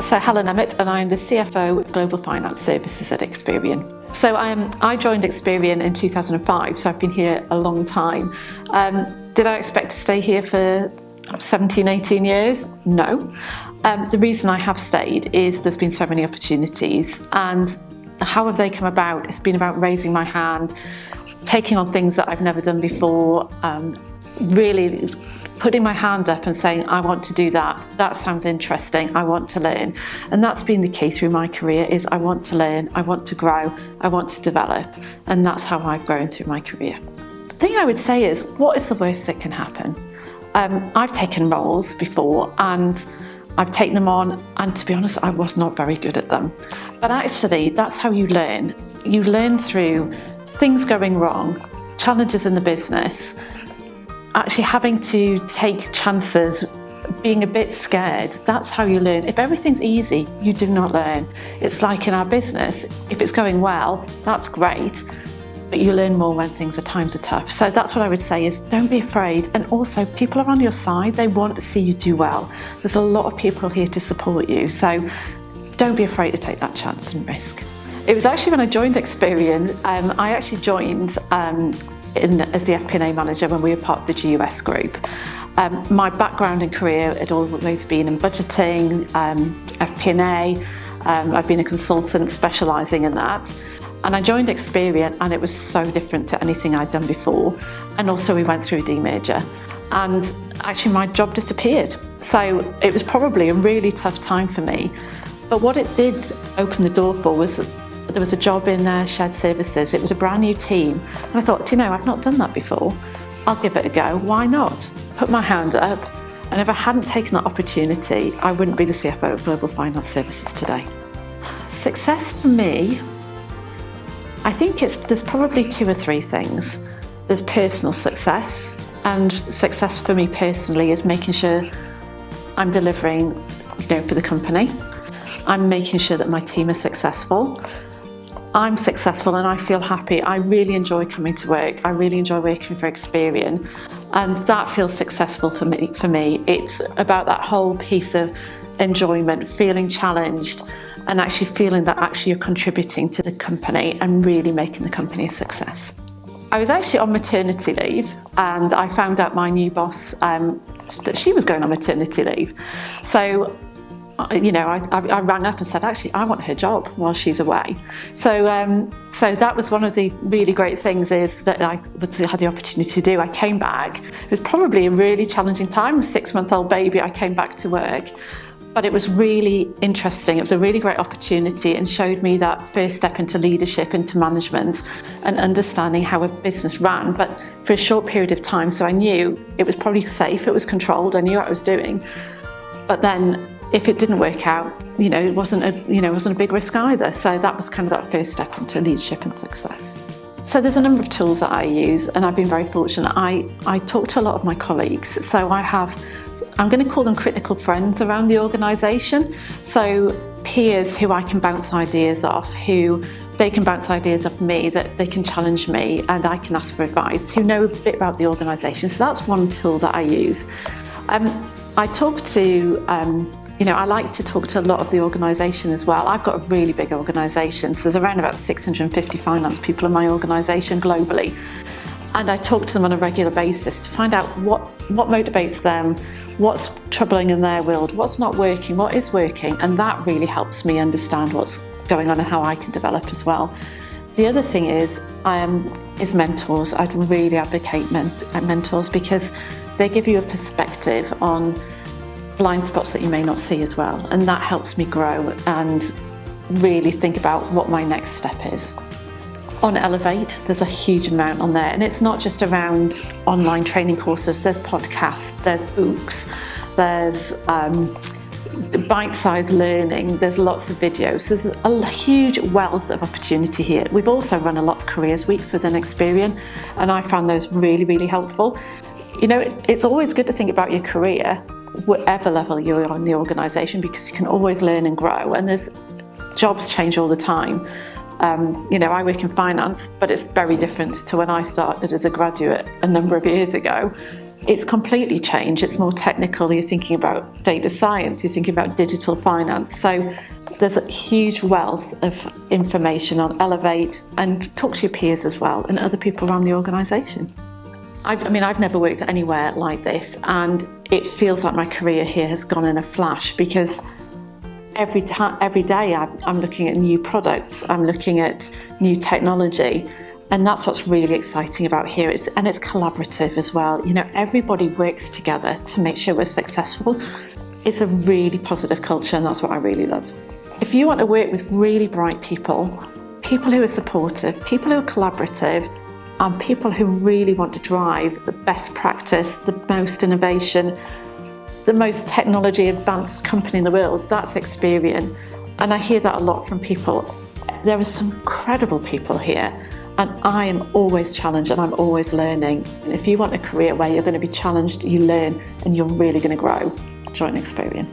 So Helen Emmett, and I'm the CFO of Global Finance Services at Experian. So I joined Experian in 2005, so I've been here a long time. Did I expect to stay here for 17, 18 years? No. The reason I have stayed is there's been so many opportunities, and how have they come about? It's been about raising my hand, taking on things that I've never done before, really putting my hand up and saying, I want to do that. That sounds interesting. I want to learn. And that's been the key through my career is I want to learn, I want to grow, I want to develop. And that's how I've grown through my career. The thing I would say is, what is the worst that can happen? I've taken roles before and I've taken them on, and to be honest, I was not very good at them. But actually, that's how you learn. You learn through things going wrong, challenges in the business, actually having to take chances, being a bit scared. That's how you learn. If everything's easy, you do not learn. It's like in our business, if it's going well, that's great, but you learn more when times are tough. So that's what I would say is don't be afraid. And also, people are on your side. They want to see you do well. There's a lot of people here to support you. So don't be afraid to take that chance and risk. It was actually when I joined Experian, I actually joined as the FP&A manager when we were part of the GUS group. My background and career had always been in budgeting, FP&A. I've been a consultant specialising in that. And I joined Experian and it was so different to anything I'd done before. And also we went through a demerger. And actually my job disappeared. So it was probably a really tough time for me. But what it did open the door for was there was a job in shared services. It was a brand new team. And I thought, I've not done that before. I'll give it a go. Why not? Put my hand up. And if I hadn't taken that opportunity, I wouldn't be the CFO of Global Finance Services today. Success for me, I think there's probably two or three things. There's personal success. And success for me personally is making sure I'm delivering, for the company. I'm making sure that my team is successful. I'm successful and I feel happy. I really enjoy coming to work. I really enjoy working for Experian, and that feels successful for me. It's about that whole piece of enjoyment, feeling challenged, and actually feeling that actually you're contributing to the company and really making the company a success. I was actually on maternity leave and I found out my new boss that she was going on maternity leave. So I rang up and said, actually, I want her job while she's away. So that was one of the really great things is that I had the opportunity to do. I came back. It was probably a really challenging time, a 6-month-old baby. I came back to work, but it was really interesting. It was a really great opportunity and showed me that first step into leadership, into management and understanding how a business ran, but for a short period of time. So I knew it was probably safe, it was controlled, I knew what I was doing. But then if it didn't work out, it wasn't a big risk either. So that was kind of that first step into leadership and success. So there's a number of tools that I use, and I've been very fortunate. I talk to a lot of my colleagues. So I'm going to call them critical friends around the organisation. So peers who I can bounce ideas off, who they can bounce ideas off me, that they can challenge me and I can ask for advice, who know a bit about the organisation. So that's one tool that I use. I talk to I like to talk to a lot of the organisation as well. I've got a really big organisation, so there's around about 650 finance people in my organisation globally. And I talk to them on a regular basis to find out what motivates them, what's troubling in their world, what's not working, what is working. And that really helps me understand what's going on and how I can develop as well. The other thing is mentors. I'd really advocate mentors because they give you a perspective on blind spots that you may not see as well. And that helps me grow and really think about what my next step is. On Elevate, there's a huge amount on there. And it's not just around online training courses. There's podcasts, there's books, there's bite-sized learning, there's lots of videos. So there's a huge wealth of opportunity here. We've also run a lot of careers weeks within Experian, and I found those really, really helpful. It's always good to think about your career, whatever level you're on in the organisation, because you can always learn and grow, and there's jobs change all the time. I work in finance, but it's very different to when I started as a graduate a number of years ago. It's completely changed. It's more technical. You're thinking about data science, you're thinking about digital finance. So there's a huge wealth of information on Elevate, and talk to your peers as well and other people around the organisation. I've never worked anywhere like this, and it feels like my career here has gone in a flash, because every day I'm looking at new products, I'm looking at new technology. And that's what's really exciting about here. It's collaborative as well. You know, everybody works together to make sure we're successful. It's a really positive culture, and that's what I really love. If you want to work with really bright people, people who are supportive, people who are collaborative, and people who really want to drive the best practice, the most innovation, the most technology advanced company in the world, that's Experian. And I hear that a lot from people. There are some incredible people here. And I am always challenged, and I'm always learning. And if you want a career where you're going to be challenged, you learn, and you're really going to grow, join Experian.